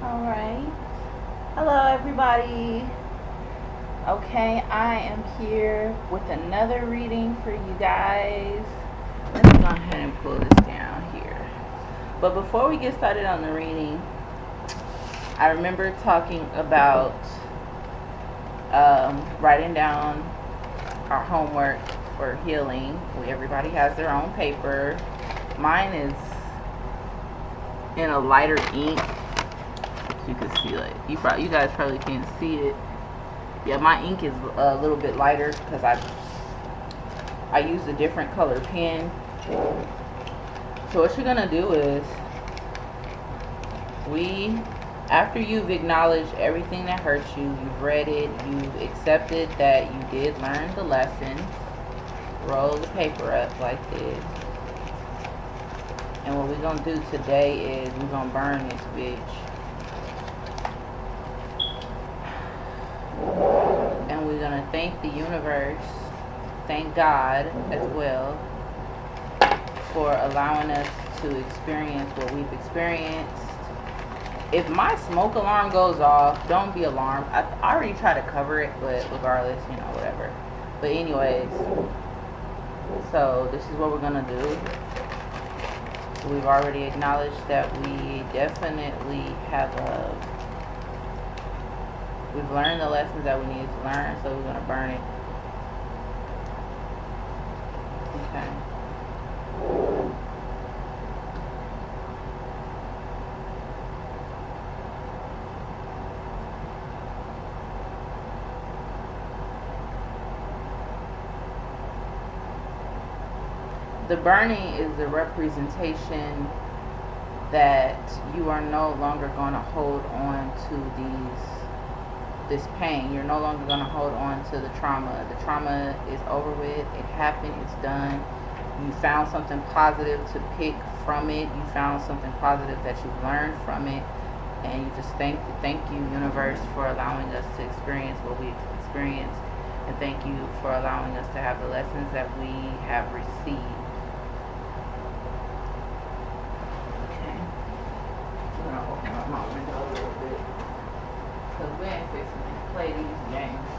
Alright. Hello, everybody. Okay, I am here with another reading for you guys. Let me go ahead and pull this down here. But before we get started on the reading, I remember talking about writing down our homework for healing. Everybody has their own paper. Mine is in a lighter ink. You can see it. You guys probably can't see it. Yeah, my ink is a little bit lighter because I used a different color pen. So what you're gonna do is, after you've acknowledged everything that hurt you, you've read it, you've accepted that you did learn the lesson, roll the paper up like this. And what we're gonna do today is we're gonna burn this bitch. And we're going to thank the universe, thank God as well, for allowing us to experience what we've experienced. If my smoke alarm goes off, don't be alarmed. I already tried to cover it, but regardless, whatever. But anyways, so this is what we're going to do. We've already acknowledged that we definitely we've learned the lessons that we needed to learn, so we're going to burn it. Okay. The burning is the representation that you are no longer going to hold on to this pain. You're no longer going to hold on to the trauma. The trauma is over with. It happened. It's done. You found something positive to pick from it. You found something positive that you learned from it. And you just thank you, universe, for allowing us to experience what we experienced. And thank you for allowing us to have the lessons that we have received. Okay. I'm going to open up my window a little bit, because we ain't fixing to play these games.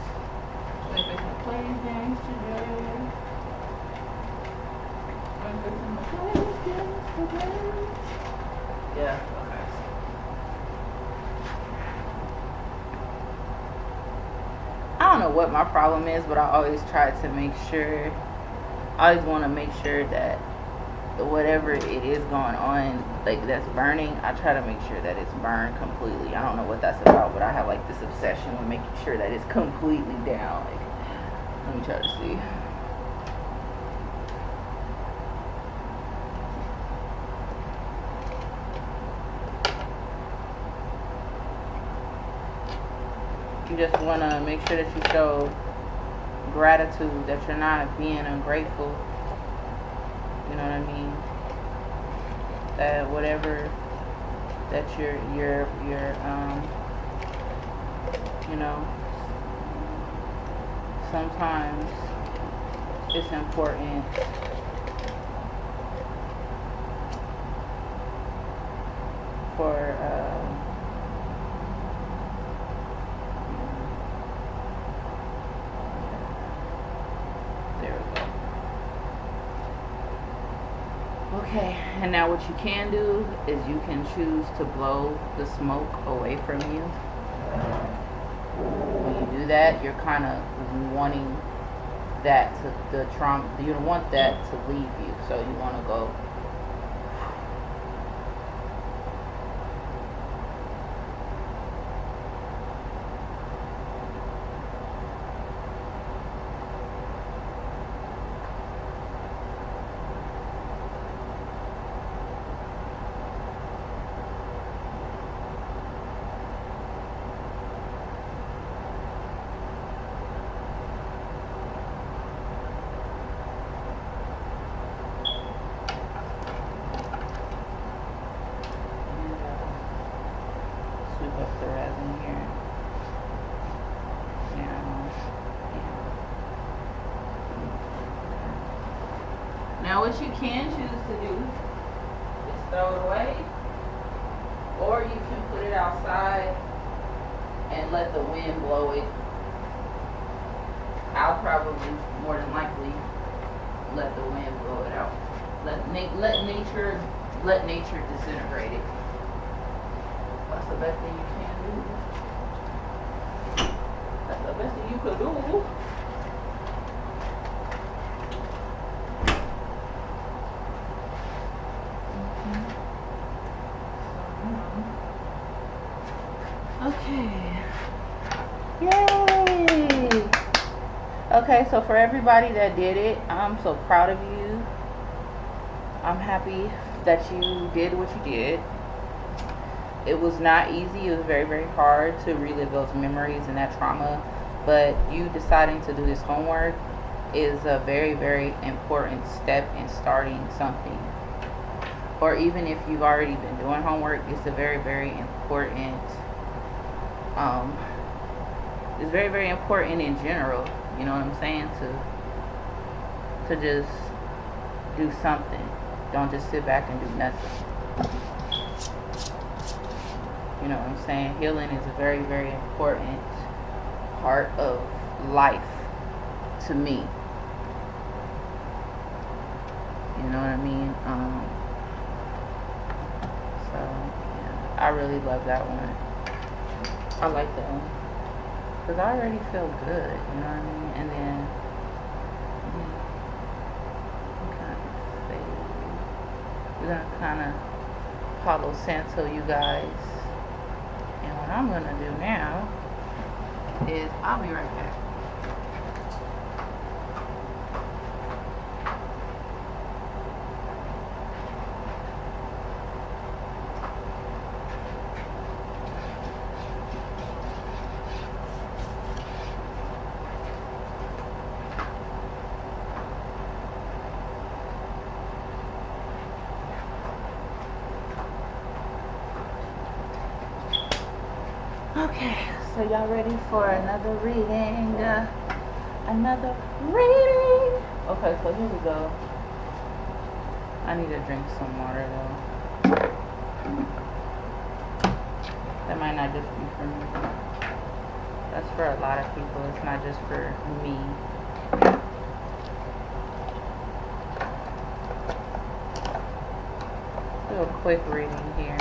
We ain't fixing to play these games today. We ain't fixing to play these games today. Yeah, okay. I don't know what my problem is, but I always try to make sure, I always want to make sure that whatever it is going on, like that's burning, I try to make sure that it's burned completely. I don't know what that's about, but I have like this obsession with making sure that it's completely down. Like, let me try to see. You just want to make sure that you show gratitude, that you're not being ungrateful. You know what I mean? That whatever that you're sometimes it's important for there we go. Okay, and now what you can do is you can choose to blow the smoke away from you. When you do that, you're kind of wanting that the trauma, you don't want that to leave you, so you want to go. Up the resin here. Now what you can choose to do is throw it away, Or you can put it outside and let the wind blow it. I'll probably, more than likely, let the wind blow it out. Let nature disintegrate it. That's the best thing you can do. That's the best thing you could do. Okay. Yay! Okay, so for everybody that did it, I'm so proud of you. I'm happy that you did what you did. It was not easy. It was very, very hard to relive those memories and that trauma. But you deciding to do this homework is a very, very important step in starting something. Or even if you've already been doing homework, it's a very, very important it's very, very important in general, you know what I'm saying, to just do something. Don't just sit back and do nothing. You know what I'm saying? Healing is a very, very important part of life to me. You know what I mean? So yeah, I really love that one. I like that one. Because I already feel good, you know what I mean? And then, we're going to kind of Palo Santo you guys. And what I'm going to do now is, I'll be right back. Okay, so y'all ready for another reading? Another reading. Okay, so here we go. I need to drink some water though. That might not just be for me. That's for a lot of people. It's not just for me. Do a quick reading here.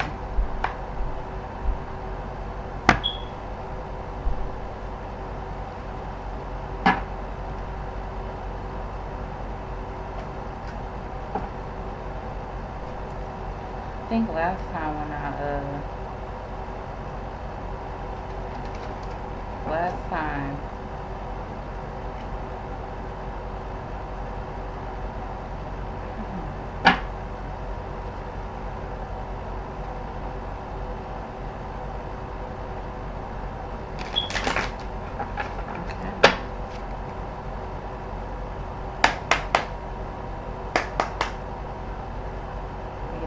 I think last time when last time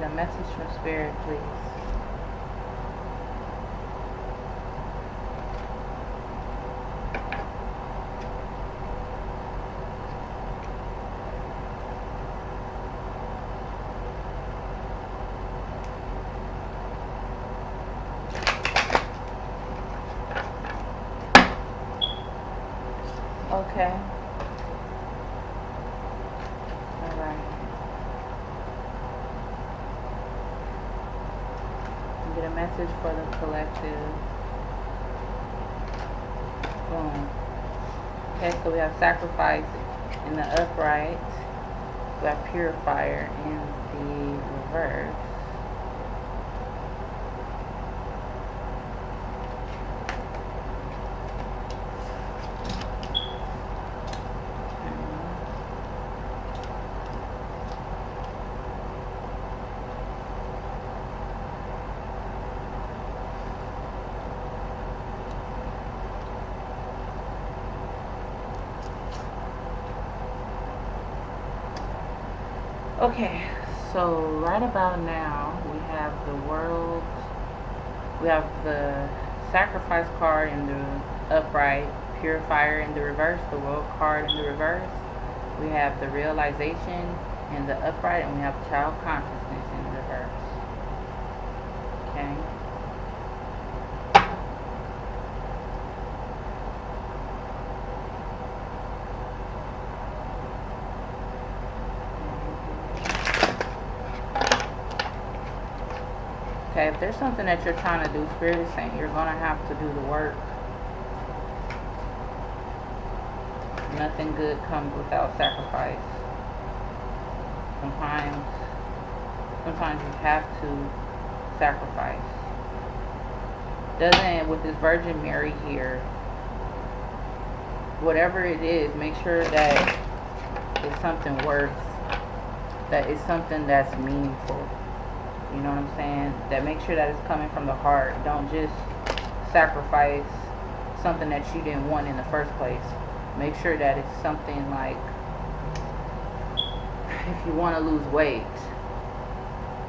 a message from Spirit, please. Okay. All right. Get a message for the collective. Boom. Okay, so we have sacrifice in the upright. We have purifier in the reverse. Okay, so right about now we have the world, we have the sacrifice card in the upright, purifier in the reverse, the world card in the reverse. We have the realization in the upright, and we have child consciousness in the reverse. Okay. Okay, if there's something that you're trying to do, Spirit is saying you're going to have to do the work. Nothing good comes without sacrifice. Sometimes you have to sacrifice. Doesn't, with this Virgin Mary here, whatever it is, make sure that it's something worth, that it's something that's meaningful. You know what I'm saying? That make sure that it's coming from the heart. Don't just sacrifice something that you didn't want in the first place. Make sure that it's something like, if you want to lose weight,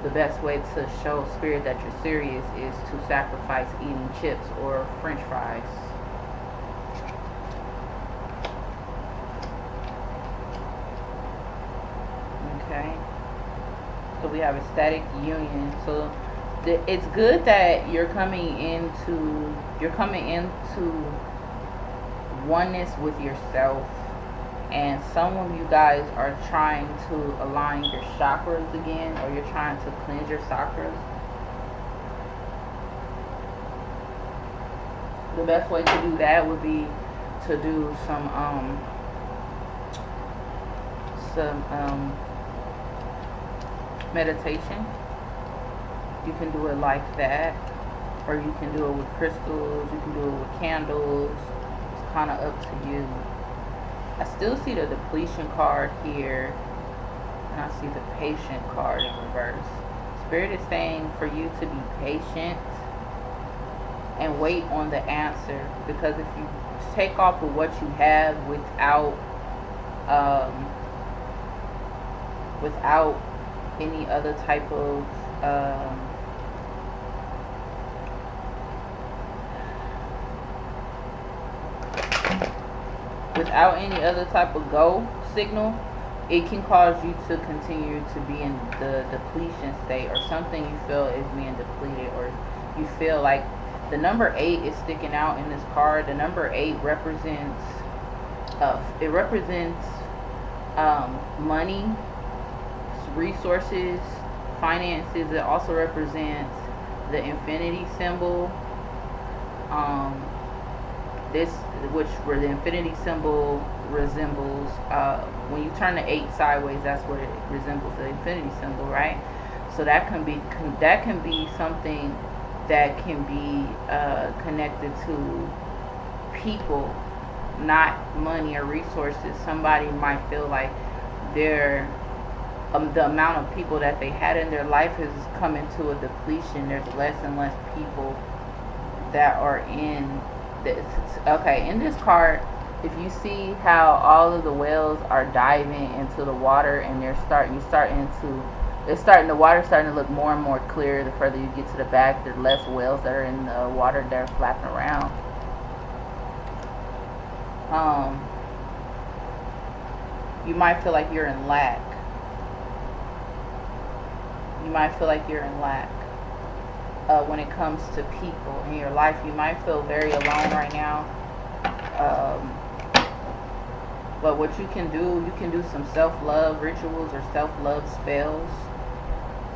the best way to show Spirit that you're serious is to sacrifice eating chips or French fries. Okay. So we have ecstatic union. So it's good that you're coming into oneness with yourself, and some of you guys are trying to align your chakras again, or you're trying to cleanse your chakras. The best way to do that would be to do some meditation. You can do it like that, or you can do it with crystals, you can do it with candles. It's kind of up to you. I still see the depletion card here, and I see the patient card in reverse. Spirit is saying for you to be patient and wait on the answer, because if you take off of what you have without any other type of go signal, it can cause you to continue to be in the depletion state, or something you feel is being depleted, or you feel like the number 8 is sticking out in this card. The number 8 represents money, resources, finances. It also represents the infinity symbol. Where the infinity symbol resembles, when you turn the 8 sideways, that's what it resembles, the infinity symbol, right? So that can be something that can be connected to people, not money or resources. Somebody might feel like the amount of people that they had in their life is coming to a depletion. There's less and less people that are in this. Okay, in this card, if you see how all of the whales are diving into the water, and the water's starting to look more and more clear the further you get to the back. There's less whales that are in the water that are flapping around. You might feel like you're in lack. When it comes to people in your life. You might feel very alone right now. But what you can do some self-love rituals or self-love spells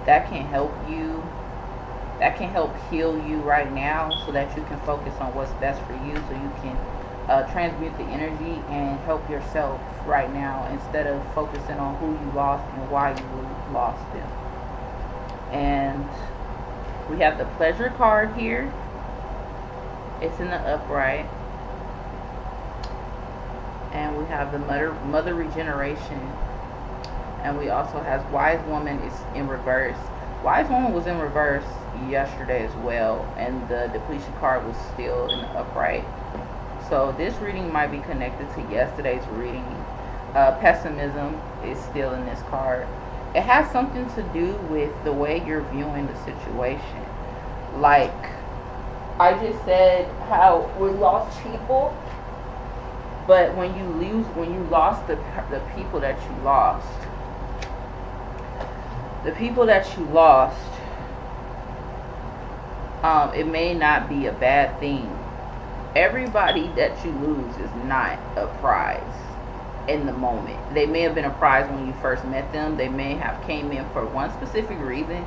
that can help you. That can help heal you right now, so that you can focus on what's best for you, so you can transmute the energy and help yourself right now, instead of focusing on who you lost and why you lost them. And we have the pleasure card here. It's in the upright. And we have the mother regeneration. And we also have wise woman is in reverse. Wise woman was in reverse yesterday as well, and the depletion card was still in the upright. So this reading might be connected to yesterday's reading. Pessimism is still in this card. It has something to do with the way you're viewing the situation. Like I just said, how we lost people, but when you lost the people that you lost, it may not be a bad thing. Everybody that you lose is not a prize in the moment. They may have been a prize when you first met them. They may have came in for one specific reason,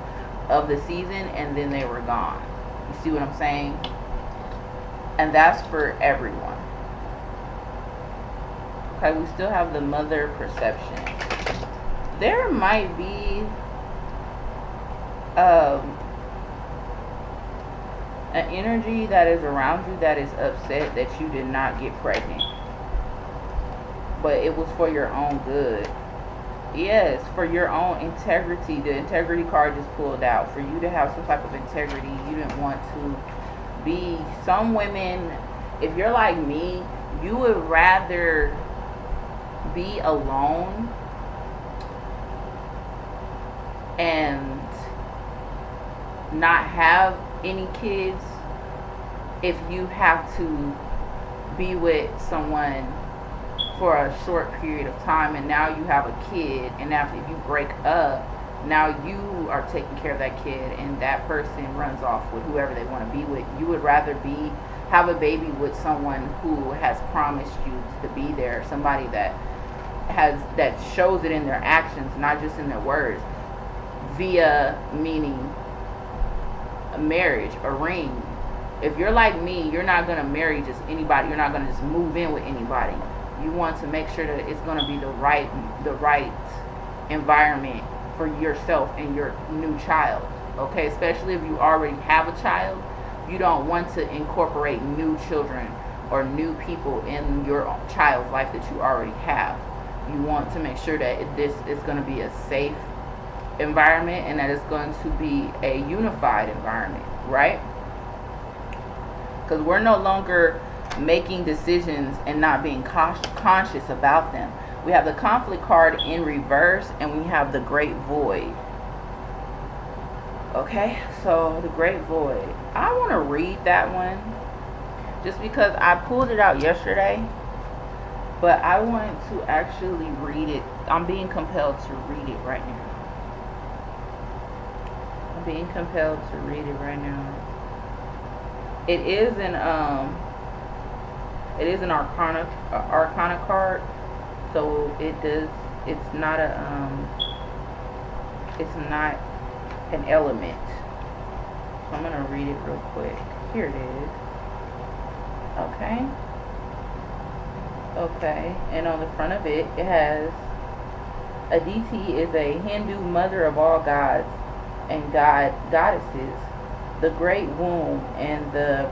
of the season, and then they were gone. You see what I'm saying? And that's for everyone. Okay, we still have the mother perception. There might be an energy that is around you that is upset that you did not get pregnant, but it was for your own good. Yes, for your own integrity. The integrity card just pulled out. For you to have some type of integrity, you didn't want to be. Some women, if you're like me, you would rather be alone and not have any kids if you have to be with someone for a short period of time, and now you have a kid, and after you break up, now you are taking care of that kid, and that person runs off with whoever they want to be with. You would rather have a baby with someone who has promised you to be there, somebody that shows it in their actions, not just in their words, via meaning a marriage, a ring. If you're like me, you're not going to marry just anybody. You're not going to just move in with anybody. You want to make sure that it's going to be the right environment for yourself and your new child. Okay, especially if you already have a child, you don't want to incorporate new children or new people in your child's life that you already have. You want to make sure that this is going to be a safe environment and that it's going to be a unified environment, right? Because we're no longer making decisions and not being conscious about them. We have the conflict card in reverse, and we have the great void. Okay, so the great void. I want to read that one just because I pulled it out yesterday, but I want to actually read it. I'm being compelled to read it right now. I'm being compelled to read it right now. It is an arcana card, so it's not an element. So I'm gonna read it real quick. Here it is. Okay, and on the front of it, it has Aditi is a Hindu mother of all gods and goddesses, the great womb and the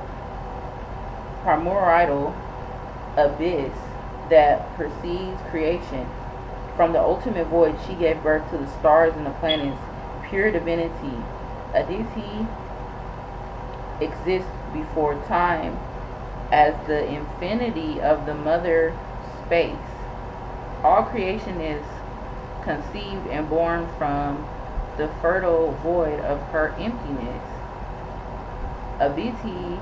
primordial abyss that precedes creation. From the ultimate void, she gave birth to the stars and the planets, pure divinity. Aditi exists before time as the infinity of the mother space. All creation is conceived and born from the fertile void of her emptiness. Aditi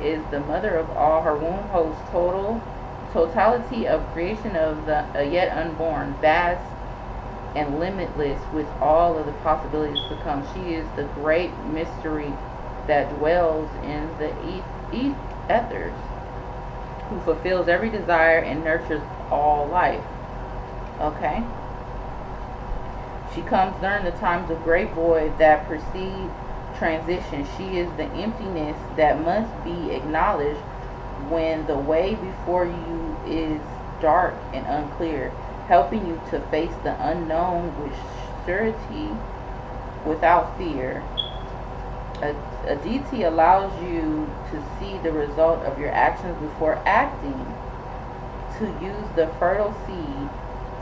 is the mother of all. Her womb holds totality of creation of the yet unborn, vast and limitless with all of the possibilities to come. She is the great mystery that dwells in the ethers, who fulfills every desire and nurtures all life. Okay? She comes during the times of great void that precede transition. She is the emptiness that must be acknowledged when the way before you is dark and unclear, helping you to face the unknown with surety without fear. Aditi allows you to see the result of your actions before acting, to use the fertile seed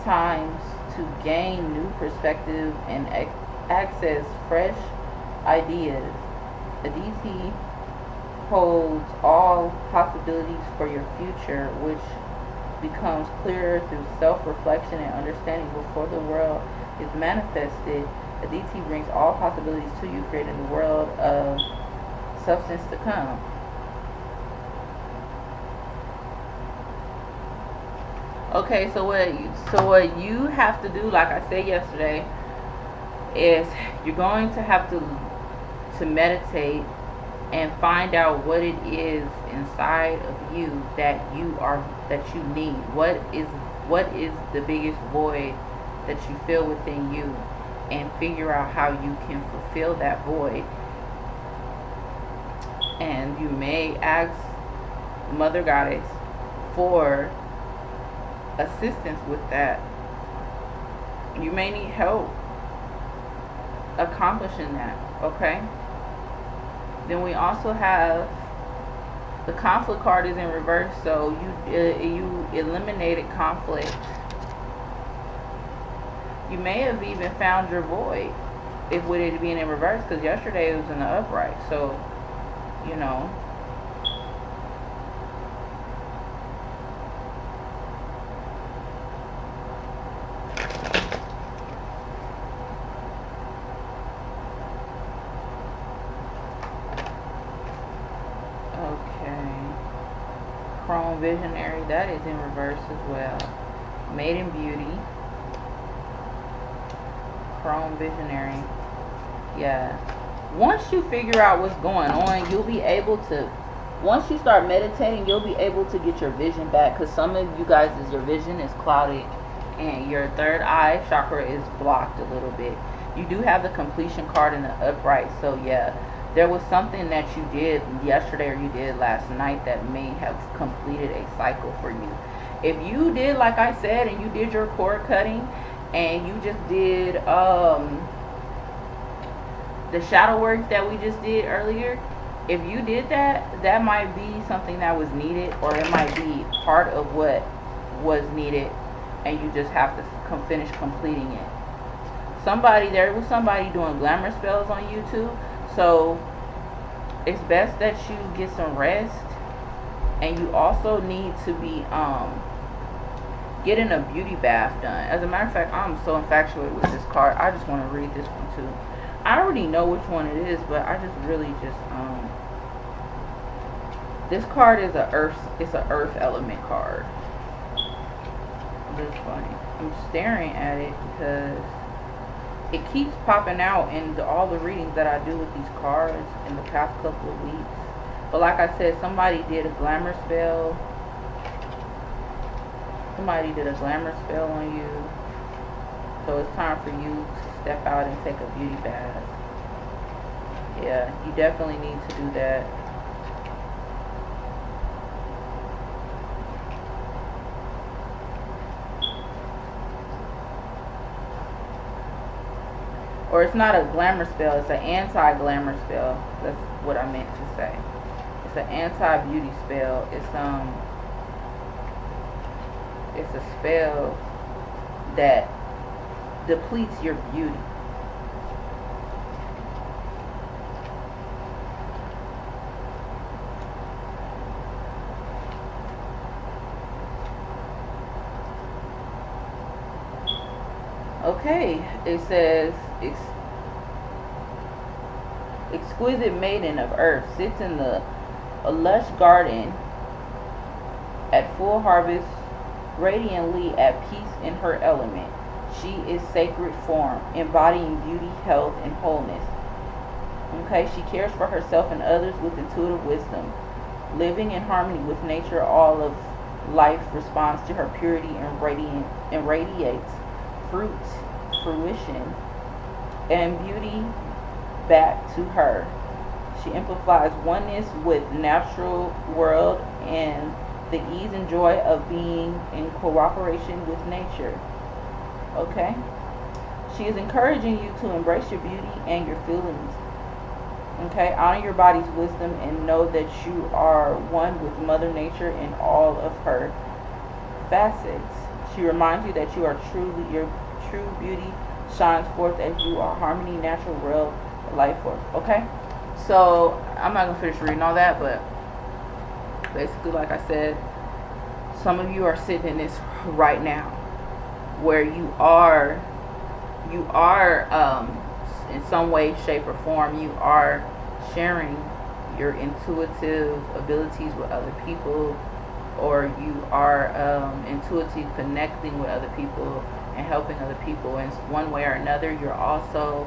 times to gain new perspective and access fresh ideas. Aditi holds all possibilities for your future, which becomes clearer through self-reflection and understanding before the world is manifested. Aditi brings all possibilities to you, creating the world of substance to come. Okay, so what you have to do, like I said yesterday, is you're going to have to meditate and find out what it is inside of you that you need. What is the biggest void that you feel within you? and figure out how you can fulfill that void. And you may ask Mother Goddess for assistance with that. You may need help accomplishing that, okay? Then we also have the conflict card is in reverse, so you eliminated conflict. You may have even found your void if with it being in reverse, because yesterday it was in the upright. So, you know. Chrome Visionary, that is in reverse as well. Maiden Beauty, Chrome Visionary. Yeah. Once you figure out what's going on, you'll be able to, once you start meditating, you'll be able to get your vision back. Because some of you guys, your vision is clouded and your third eye chakra is blocked a little bit. You do have the completion card in the upright. So yeah, there was something that you did yesterday or you did last night that may have completed a cycle for you. If you did, like I said, and you did your cord cutting and you just did the shadow work that we just did earlier, if you did that, that might be something that was needed, or it might be part of what was needed and you just have to finish completing it. There was somebody doing glamour spells on YouTube. So it's best that you get some rest, and you also need to be getting a beauty bath done. As a matter of fact, I'm so infatuated with this card. I just want to read this one too. I already know which one it is, but I just really just this card is it's an earth element card. It's funny. I'm staring at it because it keeps popping out in all the readings that I do with these cards in the past couple of weeks. But like I said, somebody did a glamour spell. Somebody did a glamour spell on you. So it's time for you to step out and take a beauty bath. Yeah, you definitely need to do that. Or it's not a glamour spell, it's an anti-glamour spell. That's what I meant to say. It's an anti-beauty spell. It's a spell that depletes your beauty. Okay, it says exquisite maiden of earth sits in a lush garden at full harvest, radiantly at peace in her element. She is sacred form, embodying beauty, health, and wholeness. Okay, she cares for herself and others with intuitive wisdom. Living in harmony with nature, all of life responds to her purity and radiates fruition and beauty back to her. She amplifies oneness with natural world and the ease and joy of being in cooperation with nature. Okay? She is encouraging you to embrace your beauty and your feelings. Okay? Honor your body's wisdom and know that you are one with Mother Nature in all of her facets. She reminds you that you are truly, your true beauty shines forth as you are harmony, natural world, life force. Okay? So, I'm not going to finish reading all that, but basically, like I said, some of you are sitting in this right now, where you are in some way, shape, or form, you are sharing your intuitive abilities with other people, or you are intuitively connecting with other people and helping other people in one way or another. You also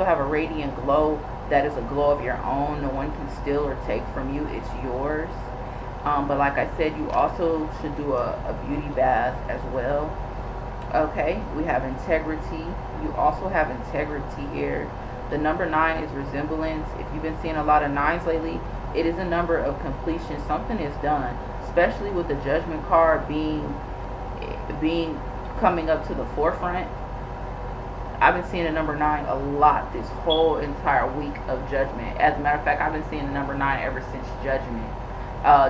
have a radiant glow that is a glow of your own. No one can steal or take from you. It's yours. But like I said, you also should do a beauty bath as well. Okay, we have integrity. You also have integrity here. The number 9 is resemblance. If you've been seeing a lot of 9s lately, it is a number of completion. Something is done, especially with the judgment card being coming up to the forefront. I've been seeing the number 9 a lot this whole entire week of judgment. As a matter of fact, I've been seeing the number 9 ever since judgment.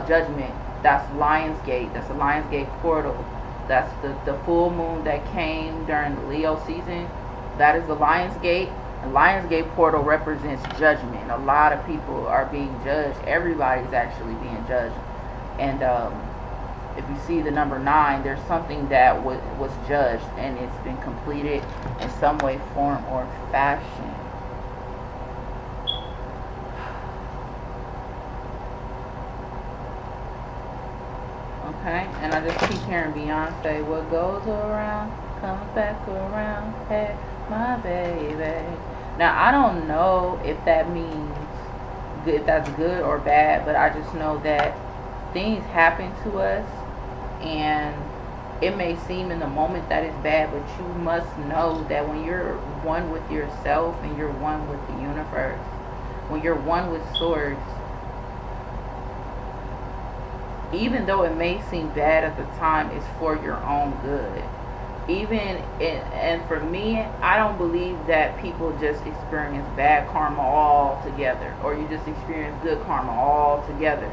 Judgment, that's Lionsgate. That's the Lionsgate portal. That's the full moon that came during the Leo season. That is the Lionsgate. The Lionsgate portal represents judgment. A lot of people are being judged. Everybody's actually being judged. And if you see the number 9, there's something that was judged and it's been completed in some way, form, or fashion. Okay, and I just keep hearing Beyonce, what goes around comes back around, hey, my baby. Now, I don't know if that means good, if that's good or bad, but I just know that things happen to us, and it may seem in the moment that it's bad, but you must know that when you're one with yourself and you're one with the universe, when you're one with source, even though it may seem bad at the time, it's for your own good. And for me, I don't believe that people just experience bad karma all together, or you just experience good karma all together.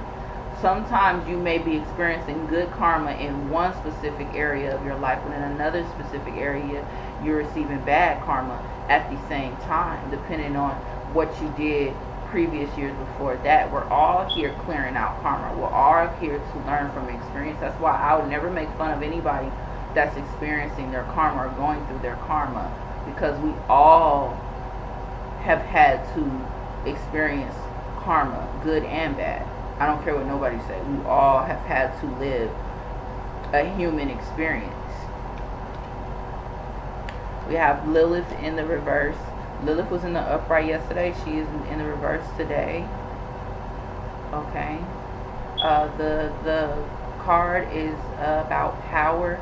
Sometimes you may be experiencing good karma in one specific area of your life, but in another specific area you're receiving bad karma at the same time, depending on what you did previous years before that. We're all here clearing out karma. We're all here to learn from experience. That's why I would never make fun of anybody that's experiencing their karma or going through their karma, because we all have had to experience karma, good and bad. I don't care what nobody says. We all have had to live a human experience. We have Lilith in the reverse. Lilith was in the upright yesterday. She is in the reverse today. Okay. The card is about power.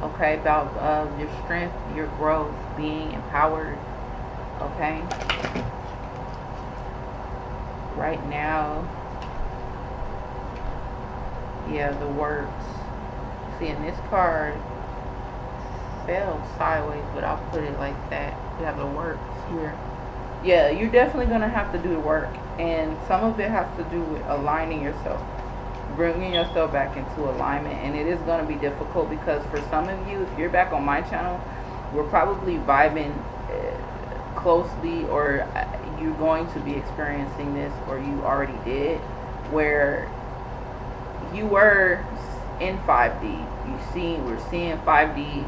Okay, about your strength, your growth, being empowered. Okay. Right now, yeah, the works. See, in this card fell sideways, but I'll put it like that. We have the works here. Yeah, you're definitely going to have to do the work, and some of it has to do with aligning yourself, bringing yourself back into alignment. And it is going to be difficult, because for some of you, if you're back on my channel, we're probably vibing closely, or you're going to be experiencing this, or you already did, where you were in 5D. We're seeing 5D.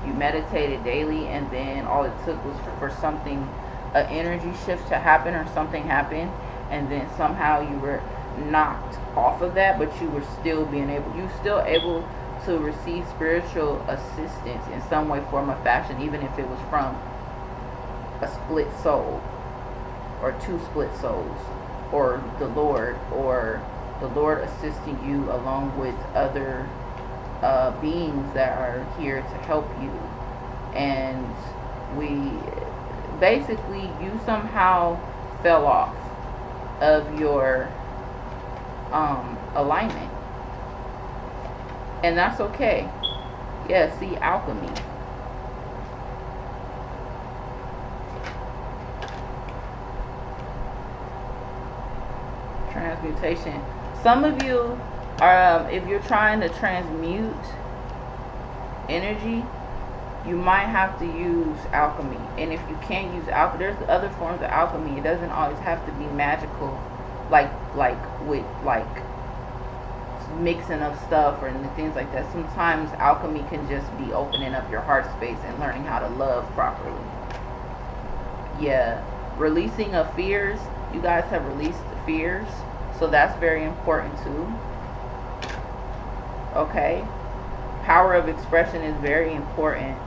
You meditated daily, and then all it took was for something, an energy shift to happen, or something happened, and then somehow you were knocked off of that, but you were still able to receive spiritual assistance in some way, form, or fashion, even if it was from a split soul, or two split souls, or the Lord assisting you along with other beings that are here to help you. And you somehow fell off of your alignment, and that's okay. Yeah, see, alchemy. Transmutation. Some of you are, if you're trying to transmute energy, you might have to use alchemy. And if you can't use alchemy, there's other forms of alchemy. It doesn't always have to be magical, like with mixing of stuff or things like that. Sometimes alchemy can just be opening up your heart space and learning how to love properly. Yeah, releasing of fears. You guys have released fears, so that's very important too. Okay, power of expression is very important.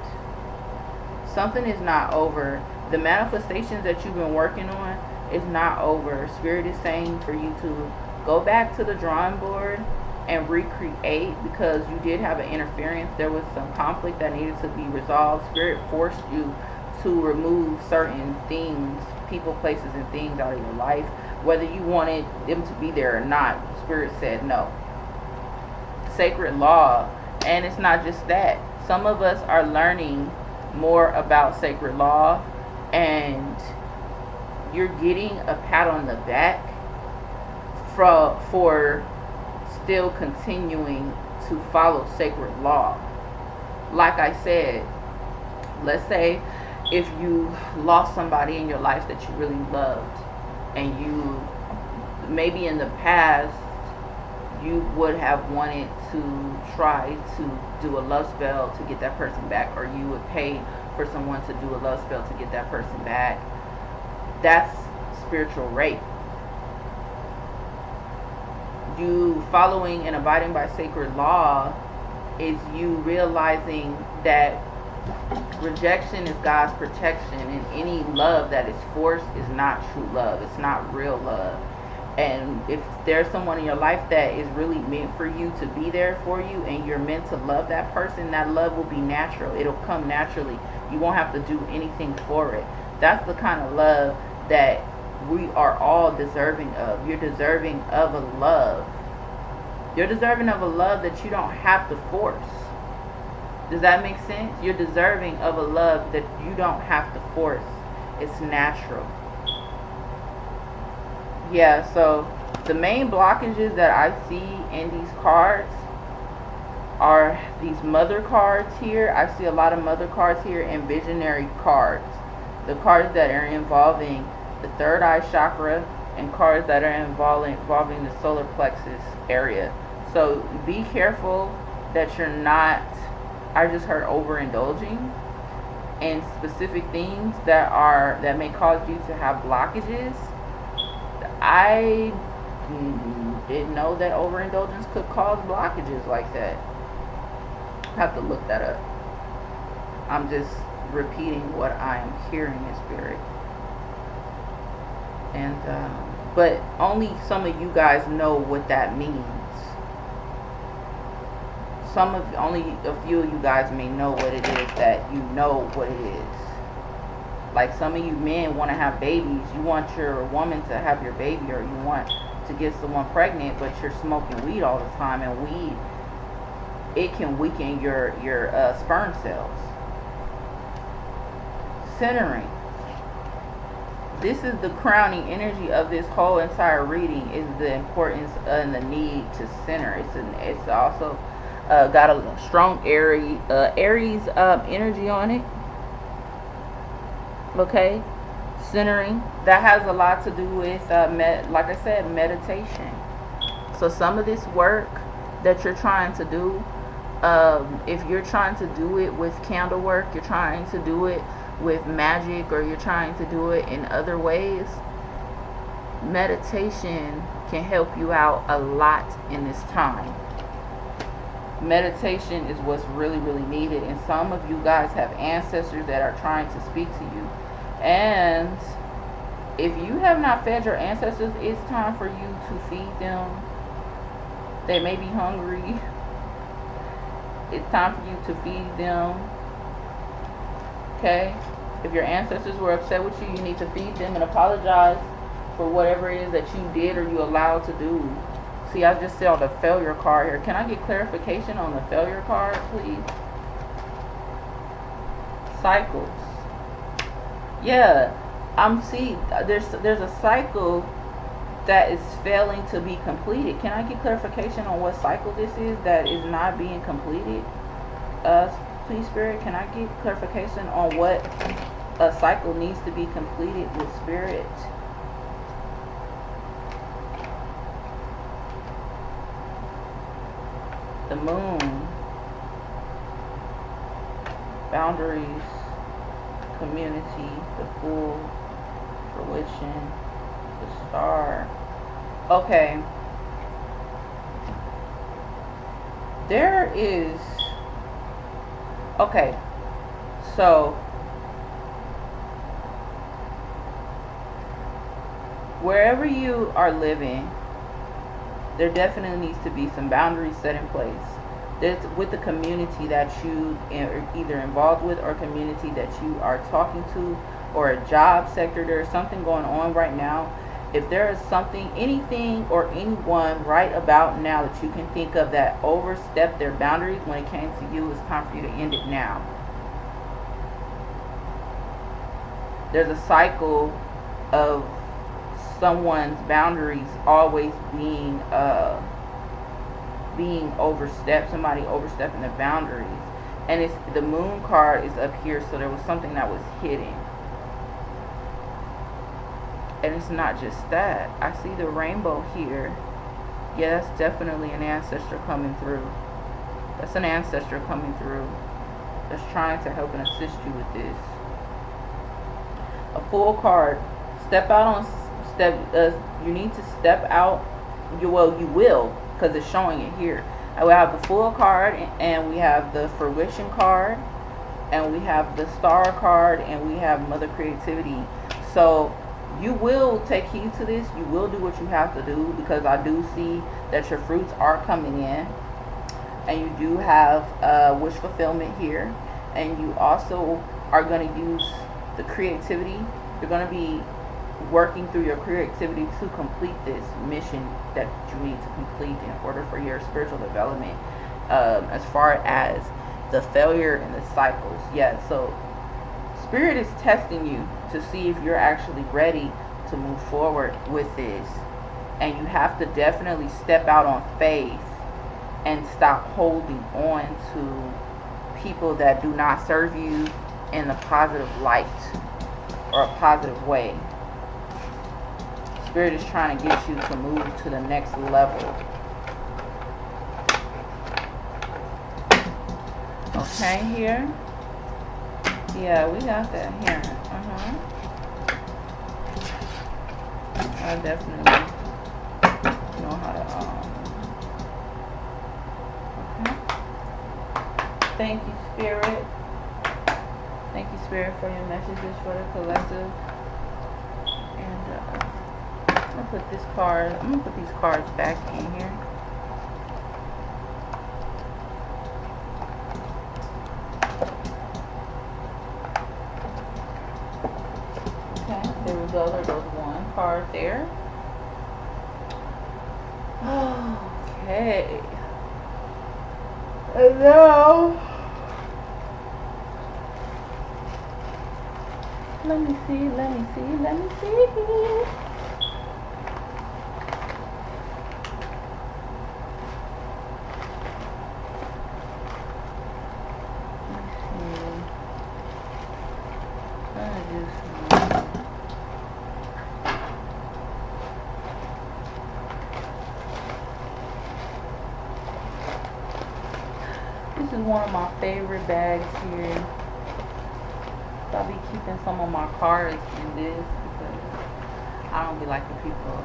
Something is not over. The manifestations that you've been working on is not over. Spirit is saying for you to go back to the drawing board and recreate, because you did have an interference. There was some conflict that needed to be resolved. Spirit forced you to remove certain things, people, places, and things out of your life. Whether you wanted them to be there or not, Spirit said no. Sacred law. And it's not just that. Some of us are learning more about sacred law, and you're getting a pat on the back for still continuing to follow sacred law. Like I said, let's say if you lost somebody in your life that you really loved, and you maybe in the past you would have wanted to try to do a love spell to get that person back, or you would pay for someone to do a love spell to get that person back. That's spiritual rape. You following and abiding by sacred law is you realizing that rejection is God's protection, and any love that is forced is not true love. It's not real love. And if there's someone in your life that is really meant for you, to be there for you, and you're meant to love that person, that love will be natural. It'll come naturally. You won't have to do anything for it. That's the kind of love that we are all deserving of. You're deserving of a love. You're deserving of a love that you don't have to force. Does that make sense? You're deserving of a love that you don't have to force. It's natural. Yeah, so the main blockages that I see in these cards are these mother cards here. I see a lot of mother cards here, and visionary cards. The cards that are involving the third eye chakra, and cards that are involving the solar plexus area. So be careful that you're not, I just heard, overindulging in specific things that may cause you to have blockages. I didn't know that overindulgence could cause blockages like that. I have to look that up. I'm just repeating what I am hearing in spirit. And but only some of you guys know what that means. Only a few of you guys may know what it is that you know what it is. Like some of you men want to have babies. You want your woman to have your baby, or you want to get someone pregnant, but you're smoking weed all the time, and weed, it can weaken your sperm cells. Centering. This is the crowning energy of this whole entire reading, is the importance and the need to center. It's also got a strong Aries energy on it. Okay, centering, that has a lot to do with like I said, meditation. So some of this work that you're trying to do, if you're trying to do it with candle work, you're trying to do it with magic, or you're trying to do it in other ways, meditation can help you out a lot in this time. Meditation is what's really, really needed. And some of you guys have ancestors that are trying to speak to you. And if you have not fed your ancestors, it's time for you to feed them. They may be hungry. It's time for you to feed them. Okay? If your ancestors were upset with you, you need to feed them and apologize for whatever it is that you did or you allowed to do. See, I just saw the failure card here. Can I get clarification on the failure card, please? Cycles. Yeah, there's a cycle that is failing to be completed. Can I get clarification on what cycle this is that is not being completed? Please, Spirit, can I get clarification on what a cycle needs to be completed with Spirit? The moon, boundaries, community, the fool, fruition, the star. Okay. There is, okay, so wherever you are living, There definitely needs to be some boundaries set in place. There's with the community that you are either involved with, or community that you are talking to, or a job sector. There's something going on right now. If there is something, anything, or anyone right about now that you can think of that overstepped their boundaries when it came to you, it's time for you to end it now. There's a cycle of someone's boundaries always being overstepped, somebody overstepping their boundaries. And it's the moon card is up here, so there was something that was hidden. And it's not just that. I see the rainbow here. Yeah, that's definitely an ancestor coming through. That's an ancestor coming through that's trying to help and assist you with this. A Fool card. Step out on you need to step out. You will, because it's showing it here. And we have the Fool card, and we have the Fruition card, and we have the Star card, and we have Mother Creativity. So you will take heed to this. You will do what you have to do, because I do see that your fruits are coming in, and you do have wish fulfillment here, and you also are going to use the creativity. You're going to be working through your creativity to complete this mission that you need to complete in order for your spiritual development, as far as the failure and the cycles. Yeah, so Spirit is testing you to see if you're actually ready to move forward with this. And you have to definitely step out on faith and stop holding on to people that do not serve you in a positive light or a positive way. Spirit is trying to get you to move to the next level. Okay, here. Yeah, we got that here. I definitely know how to okay. Thank you, Spirit. Thank you, Spirit, for your messages for the collective. And I'm gonna put these cards back in here. Okay, there we go. There goes one card there. Okay. And now, let me see. This is one of my favorite bags here. So I'll be keeping some of my cards in this because I don't be liking people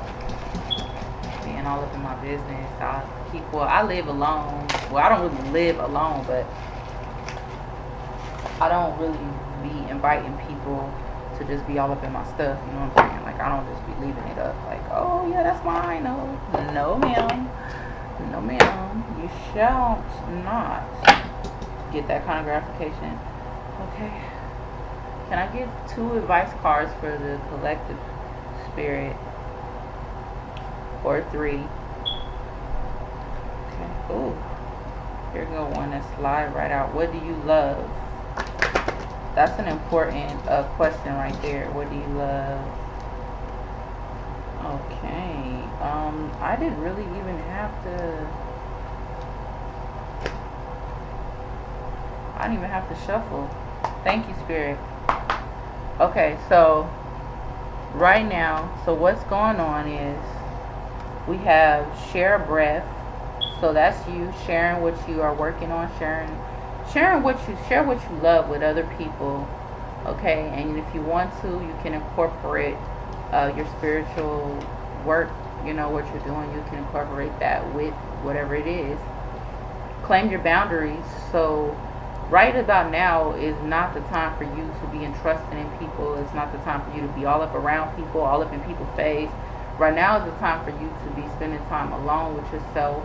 being all up in my business. I live alone. Well, I don't really live alone, but I don't really be inviting people to just be all up in my stuff. You know what I'm saying? Like, I don't just be leaving it up like, oh yeah, that's mine. No ma'am. No ma'am. You shall not get that kind of gratification. Okay. Can I get 2 advice cards for the collective, Spirit? Or 3? Okay. Ooh. Here we go, one that slide right out. What do you love? That's an important question right there. What do you love? Okay. I didn't really even have to. I didn't even have to shuffle. Thank you, Spirit. Okay, so right now, so what's going on is we have share a breath. So that's you sharing what you are working on, share what you love with other people. Okay, and if you want to, you can incorporate your spiritual work. You know what you're doing, you can incorporate that with whatever it is. Claim your boundaries. So right about now is not the time for you to be entrusted in people. It's not the time for you to be all up around people, all up in people's face. Right now is the time for you to be spending time alone with yourself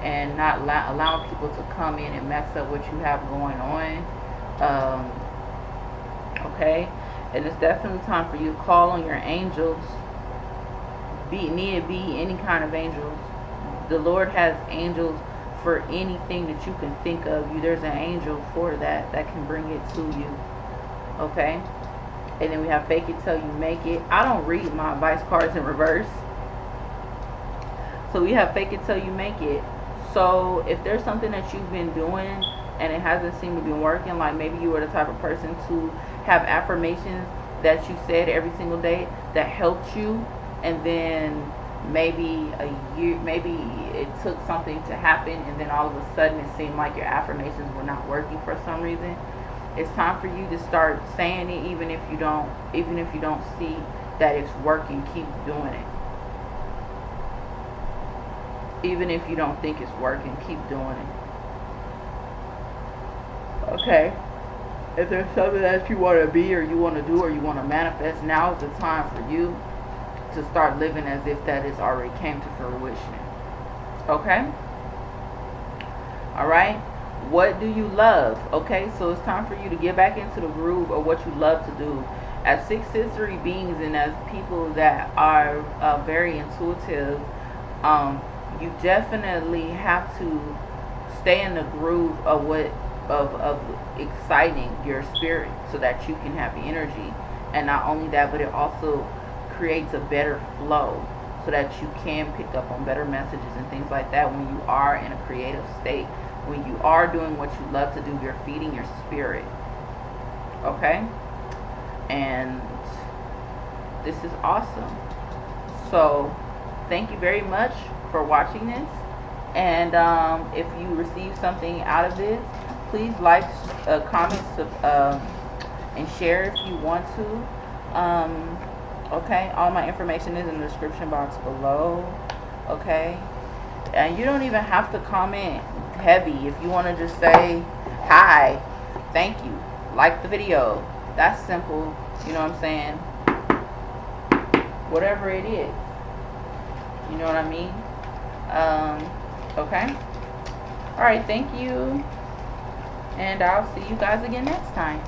and not allowing people to come in and mess up what you have going on. Okay? And it's definitely time for you to call on your angels. Need to be any kind of angels. The Lord has angels for anything that you can think of. There's an angel for that can bring it to you. Okay? And then we have fake it till you make it. I don't read my advice cards in reverse. So we have fake it till you make it. So if there's something that you've been doing and it hasn't seemed to be working, like maybe you were the type of person to have affirmations that you said every single day that helped you, and then maybe a year, maybe it took something to happen, and then all of a sudden it seemed like your affirmations were not working for some reason. It's time for you to start saying it, even if you don't see that it's working. Keep doing it. Even if you don't think it's working, keep doing it. Okay? If there's something that you want to be or you want to do or you want to manifest, now is the time for you to start living as if that is already came to fruition. Okay? Alright? What do you love? Okay, so it's time for you to get back into the groove of what you love to do. As sixth sensory beings and as people that are very intuitive, you definitely have to stay in the groove of what of exciting your spirit so that you can have the energy. And not only that, but it also creates a better flow so that you can pick up on better messages and things like that when you are in a creative state. When you are doing what you love to do, you're feeding your spirit. Okay? And this is awesome. So thank you very much for watching this. And if you receive something out of this, please like, comment, and share if you want to. Okay, all my information is in the description box below. Okay, and you don't even have to comment heavy. If you want to just say hi, thank you, like the video, that's simple. You know what I'm saying? Whatever it is, you know what I mean? Okay, all right, thank you, and I'll see you guys again next time.